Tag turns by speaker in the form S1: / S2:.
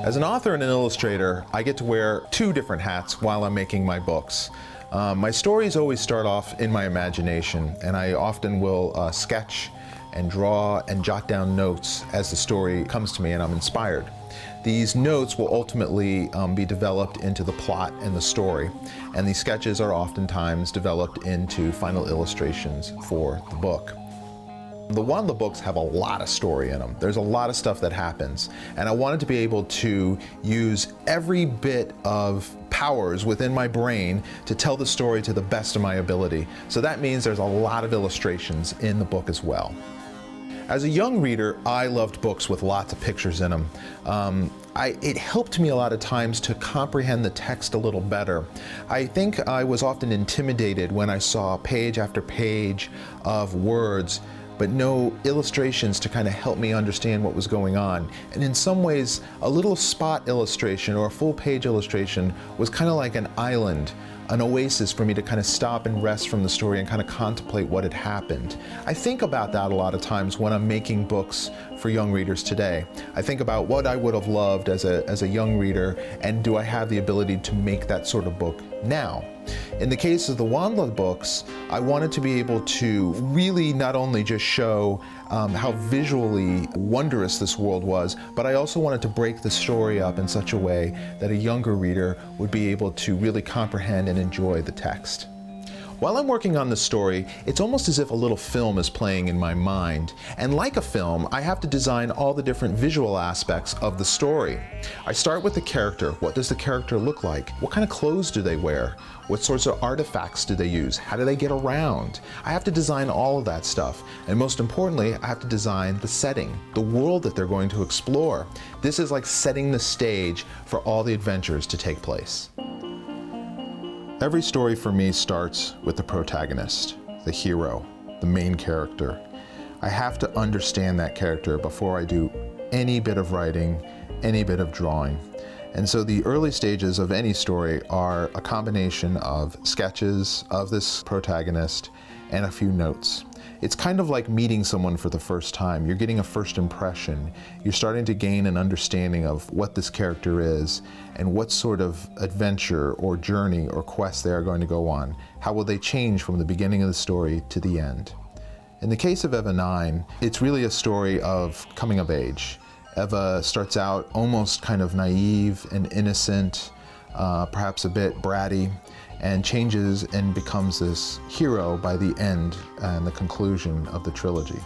S1: As an author and an illustrator, I get to wear two different hats while I'm making my books. My stories always start off in my imagination, and I often will sketch and draw and jot down notes as the story comes to me and I'm inspired. These notes will ultimately be developed into the plot and the story, and these sketches are oftentimes developed into final illustrations for the book. The WondLa books have a lot of story in them. There's a lot of stuff that happens, and I wanted to be able to use every bit of powers within my brain to tell the story to the best of my ability. So that means there's a lot of illustrations in the book as well. As a young reader, I loved books with lots of pictures in them. It helped me a lot of times to comprehend the text a little better. I think I was often intimidated when I saw page after page of words, but no illustrations to kind of help me understand what was going on. And in some ways, a little spot illustration or a full page illustration was kind of like an island, an oasis for me to kind of stop and rest from the story and kind of contemplate what had happened. I think about that a lot of times when I'm making books for young readers today. I think about what I would have loved as a young reader, and do I have the ability to make that sort of book now? In the case of the WondLa books, I wanted to be able to really not only just show how visually wondrous this world was, but I also wanted to break the story up in such a way that a younger reader would be able to really comprehend and enjoy the text. While I'm working on the story, it's almost as if a little film is playing in my mind. And like a film, I have to design all the different visual aspects of the story. I start with the character. What does the character look like? What kind of clothes do they wear? What sorts of artifacts do they use? How do they get around? I have to design all of that stuff. And most importantly, I have to design the setting, the world that they're going to explore. This is like setting the stage for all the adventures to take place. Every story for me starts with the protagonist, the hero, the main character. I have to understand that character before I do any bit of writing, any bit of drawing. And so the early stages of any story are a combination of sketches of this protagonist and a few notes. It's kind of like meeting someone for the first time. You're getting a first impression. You're starting to gain an understanding of what this character is and what sort of adventure or journey or quest they are going to go on. How will they change from the beginning of the story to the end? In the case of Eva 9, it's really a story of coming of age. Eva starts out almost kind of naive and innocent, perhaps a bit bratty, and changes and becomes this hero by the end and the conclusion of the trilogy.